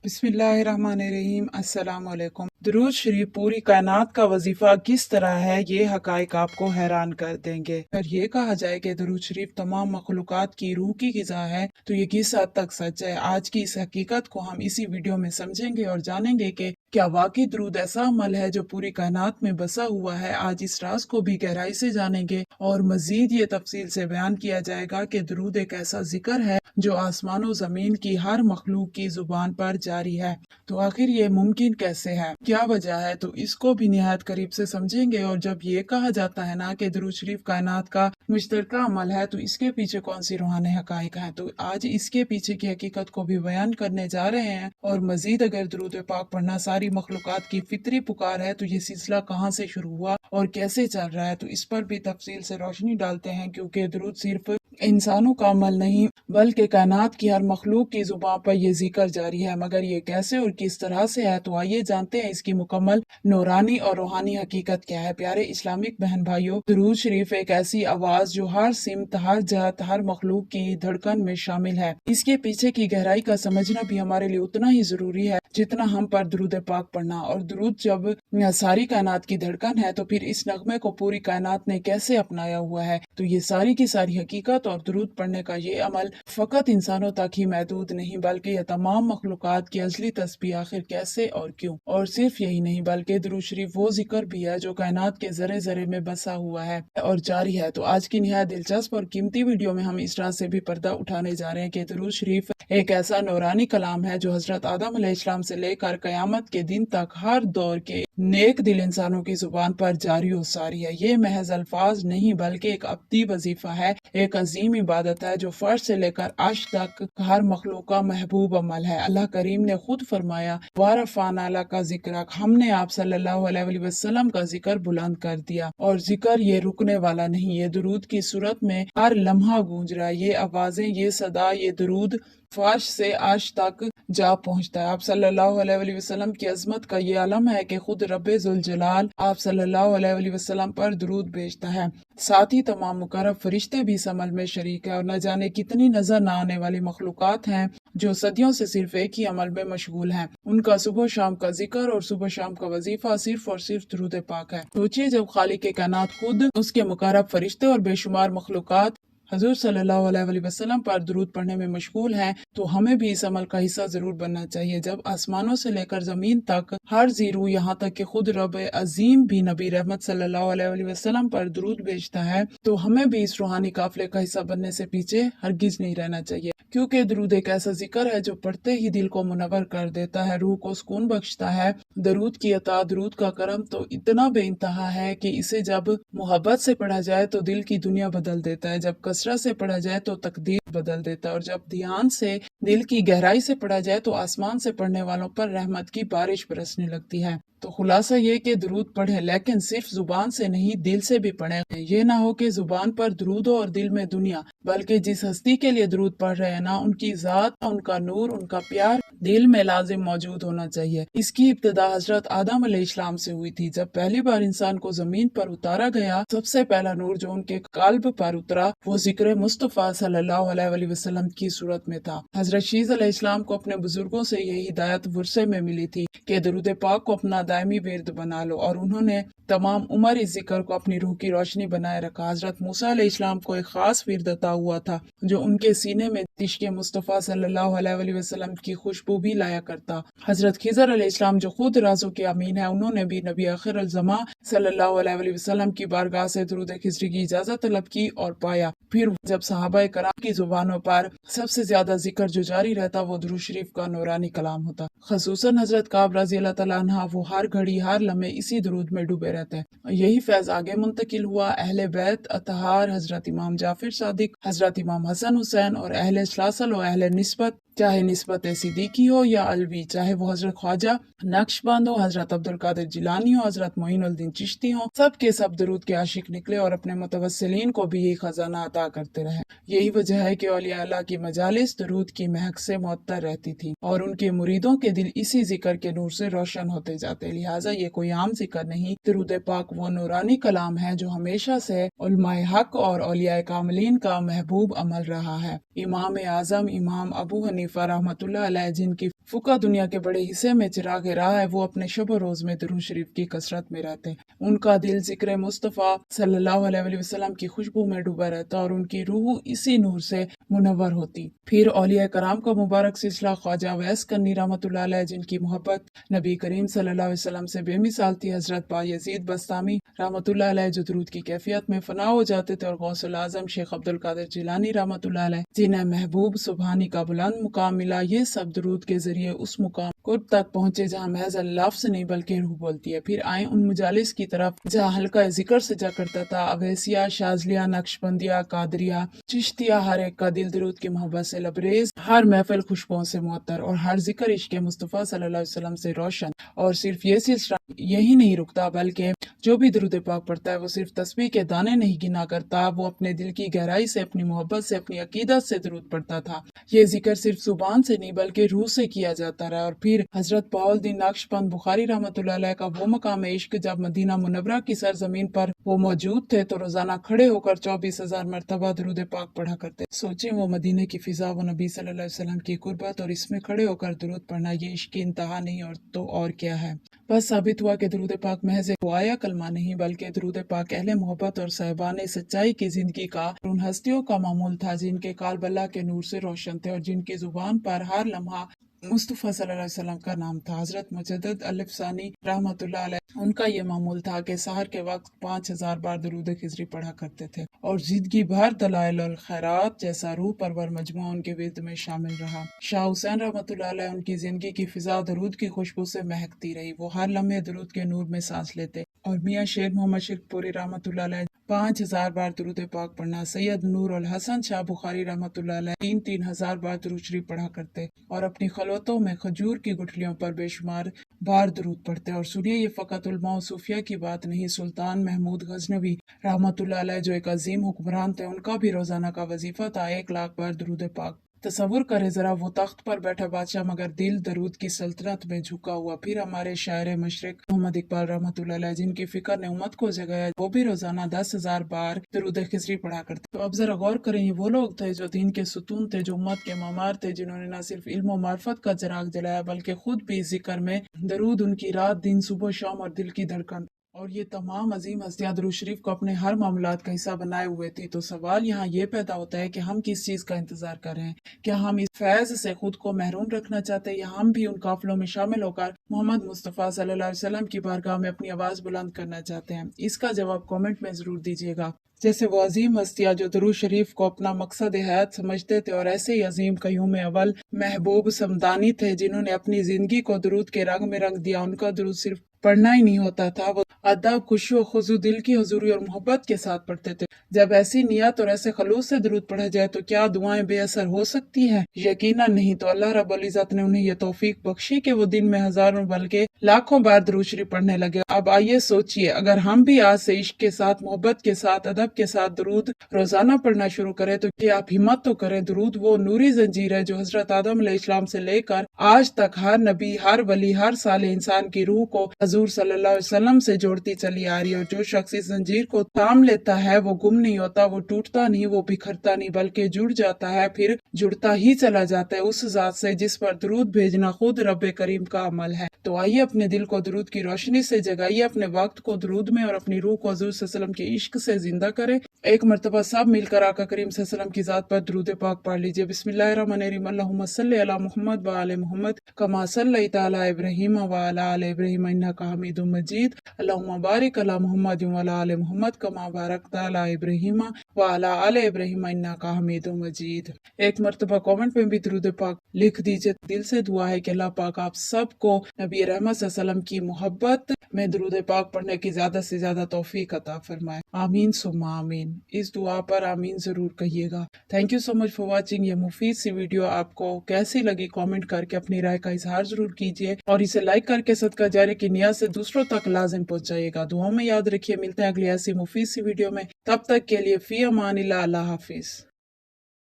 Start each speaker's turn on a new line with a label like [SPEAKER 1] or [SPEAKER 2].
[SPEAKER 1] बिस्मिल्लाहिर्रहमानिर्रहीम। अस्सलाम वालेकुम। दुरूद शरीफ पूरी कायनात का वजीफा किस तरह है, ये हकाइक आपको हैरान कर देंगे। अगर ये कहा जाए कि दुरूद शरीफ तमाम मखलूकात की रूह की ग़िज़ा है तो ये किस हद तक सच है। आज की इस हकीकत को हम इसी वीडियो में समझेंगे और जानेंगे कि क्या वाकई दुरूद ऐसा अमल है जो पूरी कायनात में बसा हुआ है। आज इस राज को भी गहराई से जानेंगे और मजीद ये तफसील से बयान किया जाएगा कि दुरूद एक ऐसा जिक्र है जो आसमान और जमीन की हर मखलूक की जुबान पर जारी है। तो आखिर ये मुमकिन कैसे है, क्या वजह है, तो इसको भी निहायत करीब से समझेंगे। और जब ये कहा जाता है ना कि दुरूद शरीफ कायनात का मुश्तरका अमल है तो इसके पीछे कौन सी रूहानी हकाइक है, तो आज इसके पीछे की हकीकत को भी बयान करने जा रहे हैं। और मजीद अगर दुरूद पाक पढ़ना सारी मखलूकात की फितरी पुकार है तो ये सिलसिला कहाँ से शुरू हुआ और कैसे चल रहा है, तो इस पर भी तफसील से रोशनी डालते हैं। क्योंकि दुरूद सिर्फ इंसानों का अमल नहीं बल्कि कायनात की हर मखलूक की जुबान पर यह जिक्र जारी है। मगर ये कैसे और किस तरह से है, तो आइए जानते हैं इसकी मुकम्मल नूरानी और रूहानी हकीकत क्या है। प्यारे इस्लामिक बहन भाइयों, दुरूद शरीफ एक ऐसी आवाज जो हर सिमत, हर जहत, हर मखलूक की धड़कन में शामिल है। इसके पीछे की गहराई का समझना भी हमारे लिए उतना ही जरूरी है जितना हम पर दुरूद पाक पढ़ना। और दुरूद जब सारी कायनात की धड़कन है तो फिर इस नगमे को पूरी कायनात ने कैसे अपनाया हुआ है। तो ये सारी की सारी हकीकत और दुरूद पढ़ने का ये अमल फकत इंसानों तक ही महदूद नहीं बल्कि यह तमाम मखलूकात की अजली तस्बीह आखिर कैसे और क्यों। और सिर्फ यही नहीं बल्कि दुरूद शरीफ वो जिक्र भी है जो कायनात के जरे जरे में बसा हुआ है और जारी है। तो आज की निहायत दिलचस्प और कीमती वीडियो में हम इस रात से भी पर्दा उठाने जा रहे हैं कि दुरूद शरीफ एक ऐसा नूरानी कलाम है जो हजरत आदम अलैहिस्सलाम से लेकर कयामत के दिन तक हर दौर के नेक दिल इंसानों की जुबान पर जारी और सारी है। ये महज अल्फाज नहीं बल्कि एक अब्दी वजीफा है, एक अजीम इबादत है जो फर्श से लेकर अर्श तक हर मखलूक का महबूब अमल है। अल्लाह करीम ने खुद फरमाया, वारफान आला का जिक्र, हमने आप सल्लल्लाहु अलैहि वसल्लम का जिक्र बुलंद कर दिया। और जिक्र ये रुकने वाला नहीं, ये दुरूद की सूरत में हर लम्हा गूंज रहा है। ये आवाजें, ये सदा, ये दुरूद फर्श से अर्श तक जा पहुंचता है। आप सल्लल्लाहु अलैहि वसल्लम की अजमत का ये आलम है कि खुद रब्बे जुल जलाल आप सल्लल्लाहु अलैहि वसल्लम पर दुरूद भेजता है। साथ ही तमाम मुकर्रब फरिश्ते भी इस अमल में शरीक है। और न जाने कितनी नजर न आने वाली मखलूकात हैं जो सदियों से सिर्फ एक ही अमल में मशगूल हैं। उनका सुबह शाम का जिक्र और सुबह शाम का वजीफा सिर्फ और सिर्फ दुरूद पाक है। सोचिए, जब खालिक कायनात खुद, उसके मुकर्रब फरिश्ते और बेशुमार मखलूकात हजूर सल्लल्लाहु अलैहि वसल्लम पर दुरूद पढ़ने में मशगूल हैं, तो हमें भी इस अमल का हिस्सा जरूर बनना चाहिए। जब आसमानों से लेकर जमीन तक हर जीरू, यहाँ तक कि खुद रब अजीम भी नबी रहमत सल्लल्लाहु अलैहि वसल्लम पर दुरूद भेजता है, तो हमें भी इस रूहानी काफिले का हिस्सा बनने से पीछे हरगिज नहीं रहना चाहिए। क्योंकि दुरूद एक ऐसा जिक्र है जो पढ़ते ही दिल को मुनव्वर कर देता है, रूह को सुकून बख्शता है। दरूद की अता, दरूद का करम तो इतना बेइंतहा है कि इसे जब मोहब्बत से पढ़ा जाए तो दिल की दुनिया बदल देता है, जब कसरत से पढ़ा जाए तो तकदीर बदल देता है, और जब ध्यान से दिल की गहराई से पढ़ा जाए तो आसमान से पढ़ने वालों पर रहमत की बारिश बरसने लगती है। तो खुलासा ये कि दुरूद पढ़ें, लेकिन सिर्फ जुबान से नहीं, दिल से भी पढ़ें। ये ना हो कि जुबान पर दुरूद हो और दिल में दुनिया, बल्कि जिस हस्ती के लिए दुरूद पढ़ रहे हैं ना, उनकी जात, उनका नूर, उनका प्यार दिल में लाजिम मौजूद होना चाहिए। इसकी इब्तिदा हजरत आदम अलैहिस्सलाम से हुई थी। जब पहली बार इंसान को जमीन पर उतारा गया, सबसे पहला नूर जो उनके कल्ब पर उतरा वो जिक्र मुस्तफा सल्लल्लाहु अलैहि वसल्लम की सूरत में था। हजरत शीस अलैहिस्सलाम को अपने बुजुर्गों से यही हिदायत वुरसे में मिली थी कि दुरूद पाक को अपना दायमी विर्द बना लो, और उन्होंने तमाम उम्र इस जिक्र को अपनी रूह की रोशनी बनाए रखा। हजरत मूसा अलैहिस्सलाम को एक खास विर्द अता हुआ था जो उनके सीने में इश्क़ मुस्तफा सल्लल्लाहु अलैहि वसल्लम की खुशबू भी लाया करता। हजरत खिज़र अलैहिस्सलाम जो खुद राज़ों के अमीन है, उन्होंने भी नबी आखिर अल-ज़मा सल्लल्लाहु अलैहि वसल्लम की बारगाह से दुरूद खिज़री की इजाजत तलब की और पाया। फिर जब सहाबाए कराम की जुबानों पर सबसे ज्यादा जिक्र जो जारी रहता वो दुरूद शरीफ का नूरानी कलाम होता। खसूसन हजरत काब रज़ी अल्लाह तआला अन्हा, वो हर घड़ी हर लम्हे इसी दुरूद में डूबे रहते हैं। यही फैज आगे मुंतकिल हुआ अहले बैत अतहार, हजरत इमाम जाफर सादिक, हजरत इमाम हसन हुसैन और अहले सलासल और अहले निस्बत, चाहे निस्बत सिद्दीकी हो या अलवी, चाहे वो हजरत ख्वाजा नक्शबंद हो, हजरत अब्दुल कादिर जिलानी हो, हजरत मोइनुद्दीन चिश्ती हो, सब के सब दुरूद के आशिक निकले और अपने मुतवस्सिलीन को भी यही खजाना अता करते रहे। यही वजह है कि औलिया अल्लाह की मजालिस दुरूद की महक से मुअत्तर रहती थी और उनके मुरीदों के दिल इसी जिक्र के नूर से रोशन होते जाते। लिहाजा ये कोई आम जिक्र नहीं, दुरूद पाक वो नूरानी कलाम है जो हमेशा से उलमाए हक और औलिया कामिलीन का महबूब अमल रहा है। इमाम आजम इमाम अबू हनीफा रहमतुल्लाह अलैह, जिनकी फुका दुनिया के बड़े हिस्से में चिराग राह है, वो अपने शब रोज में दुरूद शरीफ की कसरत में रहते हैं। उनका दिल जिक्र मुस्तफ़ा सल्लल्लाहु अलैहि वसल्लम की खुशबू में डूबा रहता और उनकी रूह इसी नूर से मुनव्वर होती। फिर औलिया कराम का मुबारक सिलसिला ख्वाजा अवैस कन्नी रहमतुल्लाह अलैह, जिनकी मोहब्बत नबी करीम सल्लल्लाहु अलैहि वसल्लम से बेमिसाल थी। हजरत बायजीद बस्तामी रहमतुल्लाह अलैह, जो दुरूद की कैफियत में फना हो जाते थे, और गौसुल आजम शेख अब्दुल कादिर जिलानी रहमतुल्लाह अलैह, जिन्हें महबूब सुबहानी का बुलंद मुकाम मिला। ये सब दुरूद के जरिए उस मुकाम कुर्ब तक पहुंचे जहाँ महज लफ्ज़ नहीं बल्कि रूह बोलती है। फिर आए उन मुजालिस की तरफ जहाँ हल्का जिक्र सजा करता था। अवैसिया, शाजलिया, नक्शबंदिया, कादरिया, चिश्तिया, हर एक का दिल दरूद की मोहब्बत से लबरेज, हर महफिल खुशबुओं से मुअत्तर और हर जिक्र इश्क़ मुस्तफ़ा सल्लल्लाहु अलैहि वसल्लम से रोशन। और सिर्फ ये सिलसिला यही नहीं रुकता, बल्कि जो भी दरूद पाक पढ़ता है वो सिर्फ तस्बीह के दाने नहीं गिना करता, वो अपने दिल की गहराई से, अपनी मोहब्बत से, अपनी अकीदत से दरूद पढ़ता था। ये जिक्र सिर्फ जुबान से नहीं बल्कि रूह से किया जाता रहा। और फिर हजरत बहाउद्दीन नक्शबंद बुखारी रहमतुल्लाह अलैह का वो मकाम इश्क, जब मदीना मुनव्वरा की सरजमीन पर वो मौजूद थे तो रोजाना खड़े होकर 24,000 मरतबा दरूद पाक पढ़ा करते। सोचिए वो मदीने की फिजा, वो नबी सल्लल्लाहु अलैहि वसल्लम की कुर्बत, और इसमें खड़े होकर दरूद पढ़ना, ये इश्क की इंतहा नहीं और तो और क्या है। बस साबित हुआ कि दरूद पाक महज एक दुआया कलमा नहीं बल्कि दरूद पाक अहले मोहब्बत और साहिबान सच्चाई की जिंदगी का उन हस्तियों का मामूल था, जिनके काल्ब अल्लाह के नूर से रोशन थे और जिनकी जुबान पर हर लम्हा मुस्तफ़ा सल्लल्लाहु अलैहि वसल्लम का नाम था। हजरत मुजद्दिद अलिफसानी रहमतुल्लाह अलैह, उनका ये मामूल था कि सहर के वक्त 5,000 बार दरूद खिजरी पढ़ा करते थे और जिंदगी भर दलाइल और खैरात जैसा रूह परवर मजमू उनके विर्द में शामिल रहा। शाह हुसैन रहमतुल्लाह अलैह, उनकी जिंदगी की फिजा दरूद की खुशबू से महकती रही। वो हर लम्हे दरूद के नूर में सांस लेते। और मियाँ शेर मोहम्मद शिरकपुरी रहमतुल्लाह अलैह 5,000 बार दरूद पाक पढ़ना। सैयद नूर अल हसन शाह बुखारी रहमतुल्लाह अलैह 3,000 बार दरूद शरीफ पढ़ा करते और अपनी खलवतों में खजूर की गुठलियों पर बेशुमार बार दरूद पढ़ते। और सुनिए, ये फ़कत उलमा और सूफिया की बात नहीं, सुल्तान महमूद गजनवी रहमतुल्लाह अलैह, जो एक अजीम हुक्मरान थे, उनका भी रोजाना का वजीफा था 1,00,000 बार दरूद पाक। तसव्वुर करे जरा, वो तख्त पर बैठा बादशाह मगर दिल दरूद की सल्तनत में झुका हुआ। फिर हमारे शायर मशरिक मोहम्मद इकबाल रहमतुल्लाह अलैह, जिनकी फिक्र ने उम्मत को जगाया, वो भी रोजाना 10,000 बार दरूद खिजरी पढ़ा करते। तो अब जरा गौर करें, ये वो लोग थे जो दीन के सुतून थे, जो उम्मत के मामार थे, जिन्होंने न सिर्फ इल्म और मार्फत का चिराग जलाया बल्कि खुद भी जिक्र में दरूद उनकी रात दिन सुबह शाम और दिल की धड़कन। और ये तमाम अजीम हस्तियां दरूद शरीफ को अपने हर मामलात का हिस्सा बनाए हुए थी। तो सवाल यहाँ ये पैदा होता है कि हम किस चीज़ का इंतजार कर रहे हैं? क्या हम इस फैज से खुद को महरूम रखना चाहते हैं, या हम भी उन काफिलों में शामिल होकर मोहम्मद मुस्तफ़ा सल्लल्लाहु अलैहि वसल्लम की बारगाह में अपनी आवाज़ बुलंद करना चाहते हैं? इसका जवाब कमेंट में ज़रूर दीजिएगा। जैसे वो अजीम हस्तियां जो दरूद शरीफ को अपना मकसद हयात समझते थे, और ऐसे ही अजीम कयूम अव्वल महबूब समदानी थे जिन्होंने अपनी जिंदगी को दरूद के रंग में रंग दिया। उनका दरूद सिर्फ पढ़ना ही नहीं होता था, वो अदब, खुशी और खुजू, दिल की हुजूरी और मोहब्बत के साथ पढ़ते थे। जब ऐसी नियत और ऐसे खलूस से दरूद पढ़ा जाए तो क्या दुआएं बेअसर हो सकती हैं? यकीनन नहीं। तो अल्लाह रब्बुल इज्जत ने उन्हें यह तौफीक बख्शी कि वो दिन में हजारों बल्कि लाखों बार दरूद शरीफ पढ़ने लगे। अब आइए सोचिए, अगर हम भी आज से इश्क के साथ, मोहब्बत के साथ, अदब के साथ दरूद रोजाना पढ़ना शुरू करें तो क्या आप हिम्मत तो करें। दरूद वो नूरी जंजीर है जो हजरत आदम अलैहिस्सलाम से लेकर आज तक हर नबी, हर वली, हर साले इंसान की रूह को हजूर सल्लल्लाहु अलैहि वसल्लम से जोड़ती चली आ रही है। और जो शख्स इस जंजीर को थाम लेता है वो गुम नहीं होता, वो टूटता नहीं, वो बिखरता नहीं, बल्कि जुड़ जाता है, फिर जुड़ता ही चला जाता है उस जात से जिस पर दरूद भेजना खुद रब्बे करीम का अमल है। तो आइए अपने दिल को दरूद की रोशनी से जगाइए, अपने वक्त को दरूद में और अपनी रूह को हजूर सल्लल्लाहु अलैहि वसल्लम के इश्क से जिंदा करें। एक मरतबा सब मिलकर आका करीम सल्लल्लाहु अलैहि वसल्लम की जात पर दरूद पाक पढ़ लीजिए। बिस्मिल्लाहिर्रहमानिर्रहीम, अल्लाहुम्मा सल्लि अला मुहम्मद व आले मुहम्मद कमा सल्लैता अला इब्राहीम व अला आले इब्राहीम इन्नका हमीदुम मजीद। अल्लाहुम्मा बारिक अला मुहम्मद व अला आले मुहम्मद कमा बारकता अला इब्राहीम व अला आले इब्राहीम इन्नका हमीदुम मजीद। एक मरतबा कमेंट में भी दरूद पाक लिख दीजिए। दिल से दुआ है कि अल्लाह पाक आप सबको नबी रहमत सल्लल्लाहु अलैहि वसल्लम की मोहब्बत में दरूद पाक पढ़ने की ज्यादा से ज्यादा तौफीक अता फरमाए। आमीन सुम्मा आमीन। इस दुआ पर आमीन जरूर कहिएगा। Thank you so much for watching. ये मुफीद सी वीडियो आपको कैसी लगी कमेंट करके अपनी राय का इजहार जरूर कीजिए, और इसे लाइक करके सदका जारी की नियत से दूसरों तक लाजिम पहुंचाइएगा। दुआओं में याद रखिए। मिलते हैं अगली ऐसी मुफीद सी वीडियो में, तब तक के लिए फी अमानिल्लाह, अल्लाह हाफिज।